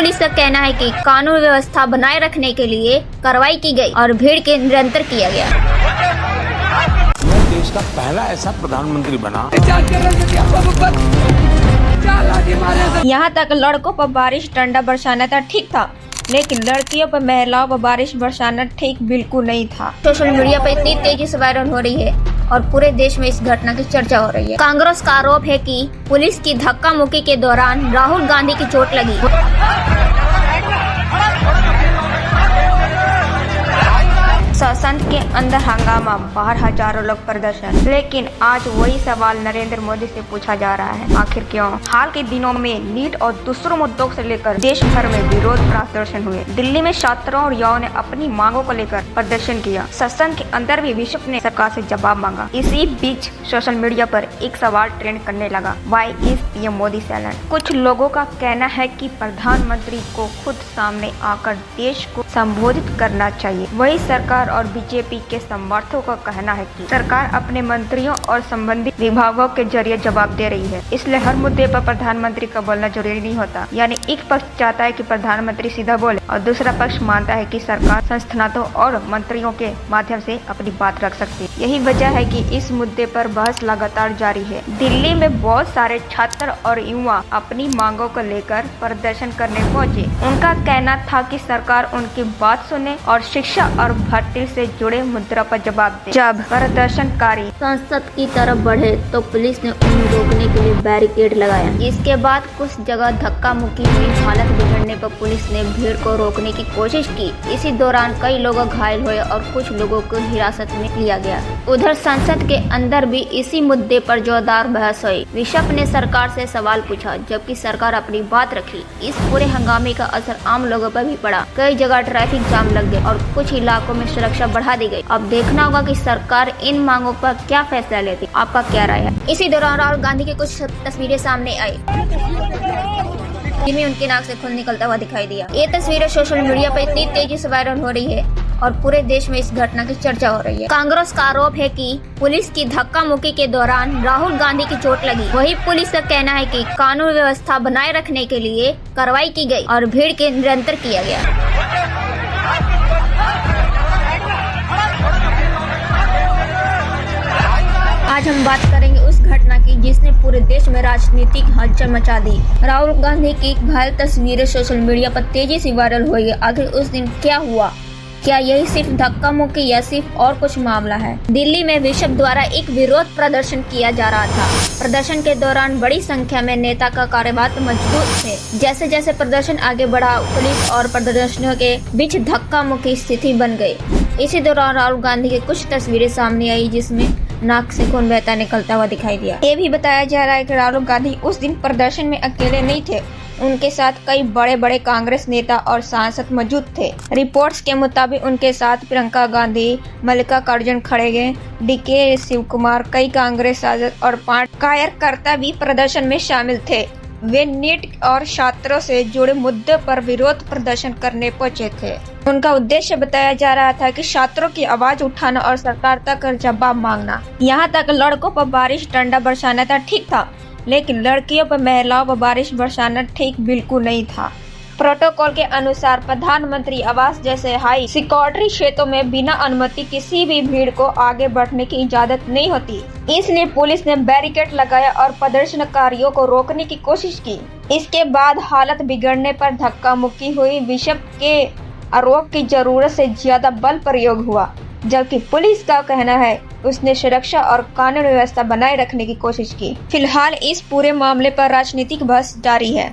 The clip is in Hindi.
पुलिस का कहना है कि कानून व्यवस्था बनाए रखने के लिए कार्रवाई की गई और भीड़ के नियंत्रण किया गया। मैं देश का पहला ऐसा प्रधानमंत्री बना। यहाँ तक लड़कों पर बारिश डंडा बरसाना था ठीक था, लेकिन लड़कियों पर महिलाओं पर बारिश बरसाना ठीक बिल्कुल नहीं था। सोशल मीडिया पर इतनी तेजी से वायरल हो रही है और पूरे देश में इस घटना की चर्चा हो रही है। कांग्रेस का आरोप है कि पुलिस की धक्का मुक्की के दौरान राहुल गांधी की चोट लगी। संसद के अंदर हंगामा, बाहर हजारों लोग प्रदर्शन। लेकिन आज वही सवाल नरेंद्र मोदी से पूछा जा रहा है, आखिर क्यों? हाल के दिनों में नीट और दूसरों मुद्दों से लेकर देश भर में विरोध प्रदर्शन हुए। दिल्ली में छात्रों और युवाओं ने अपनी मांगों को लेकर प्रदर्शन किया। संसद के अंदर भी विपक्ष ने सरकार से जवाब मांगा। इसी बीच सोशल मीडिया पर एक सवाल ट्रेंड करने लगा, why is PM Modi silent? कुछ लोगों का कहना है कि प्रधानमंत्री को खुद सामने आकर देश को संबोधित करना चाहिए। वही सरकार और बीजेपी के समर्थकों का कहना है कि सरकार अपने मंत्रियों और संबंधित विभागों के जरिए जवाब दे रही है, इसलिए हर मुद्दे पर प्रधानमंत्री का बोलना जरूरी नहीं होता। यानी एक पक्ष चाहता है कि प्रधानमंत्री सीधा बोले और दूसरा पक्ष मानता है कि सरकार संस्थानों और मंत्रियों के माध्यम से अपनी बात रख सकती है। यही वजह है कि इस मुद्दे पर बहस लगातार जारी है। दिल्ली में बहुत सारे छात्र और युवा अपनी मांगों को लेकर प्रदर्शन करने पहुंचे। उनका कहना था कि सरकार उनकी बात सुने और शिक्षा और भर्ती से जुड़े मुद्दों पर जवाब दे। जब प्रदर्शनकारी संसद की तरफ बढ़े तो पुलिस ने उन्हें रोकने के लिए बैरिकेड लगाया। इसके बाद कुछ जगह धक्का मुक्की हुई। हालत बिगड़ने पर पुलिस ने भीड़ को रोकने की कोशिश की। इसी दौरान कई लोग घायल हुए और कुछ लोगों को हिरासत में लिया गया। उधर संसद के अंदर भी इसी मुद्दे पर जोरदार बहस हुई। विपक्ष ने सरकार से सवाल पूछा, जबकि सरकार अपनी बात रखी। इस पूरे हंगामे का असर आम लोगों पर भी पड़ा। कई जगह ट्रैफिक जाम लग गए और कुछ इलाकों में सुरक्षा बढ़ा दी गई। अब देखना होगा कि सरकार इन मांगों पर क्या फैसला लेती। आपका क्या राय है? इसी दौरान राहुल गांधी की कुछ तस्वीरें सामने आई, जिनमें उनके नाक से खून निकलता हुआ दिखाई दिया। ये तस्वीरें सोशल मीडिया पर इतनी तेजी से वायरल हो रही है और पूरे देश में इस घटना की चर्चा हो रही है। कांग्रेस का आरोप है कि पुलिस की धक्का मुक्की के दौरान राहुल गांधी की चोट लगी। वही पुलिस का कहना है कि कानून व्यवस्था बनाए रखने के लिए कार्रवाई की गई और भीड़ के नियंत्रण किया गया। आज हम बात करेंगे उस घटना की जिसने पूरे देश में राजनीतिक हलचल मचा दी। राहुल गांधी की घायल तस्वीरें सोशल मीडिया पर तेजी से वायरल हुई है। आखिर उस दिन क्या हुआ? क्या यही सिर्फ धक्का मुक्की या सिर्फ और कुछ मामला है? दिल्ली में विपक्ष द्वारा एक विरोध प्रदर्शन किया जा रहा था। प्रदर्शन के दौरान बड़ी संख्या में नेता का कार्यवाहक मौजूद थे। जैसे जैसे प्रदर्शन आगे बढ़ा, पुलिस और प्रदर्शनियों के बीच धक्का मुक्की स्थिति बन गई। इसी दौरान राहुल गांधी की कुछ तस्वीरें सामने आई, जिसमें नाक से खून बहता निकलता हुआ दिखाई दिया। ये भी बताया जा रहा है कि राहुल गांधी उस दिन प्रदर्शन में अकेले नहीं थे। उनके साथ कई बड़े बड़े कांग्रेस नेता और सांसद मौजूद थे। रिपोर्ट्स के मुताबिक उनके साथ प्रियंका गांधी, मल्लिकार्जुन खड़गे, डीके शिवकुमार, कई कांग्रेस सांसद और 5 कार्यकर्ता भी प्रदर्शन में शामिल थे। वे नीट और छात्रों से जुड़े मुद्दे पर विरोध प्रदर्शन करने पहुंचे थे। उनका उद्देश्य बताया जा रहा था कि छात्रों की आवाज उठाना और सरकार तक जवाब मांगना। यहाँ तक लड़कों पर बारिश डंडा बरसाना था ठीक था, लेकिन लड़कियों पर महिलाओं पर बारिश बरसाना ठीक बिल्कुल नहीं था। प्रोटोकॉल के अनुसार प्रधानमंत्री आवास जैसे हाई सिक्योरिटी क्षेत्रों में बिना अनुमति किसी भी भीड़ को आगे बढ़ने की इजाजत नहीं होती। इसलिए पुलिस ने बैरिकेड लगाया और प्रदर्शनकारियों को रोकने की कोशिश की। इसके बाद हालत बिगड़ने पर धक्का मुक्की हुई। विपक्ष के आरोप की जरूरत से ज्यादा बल प्रयोग हुआ, जबकि पुलिस का कहना है उसने सुरक्षा और कानून व्यवस्था बनाए रखने की कोशिश की। फिलहाल इस पूरे मामले पर राजनीतिक बहस जारी है।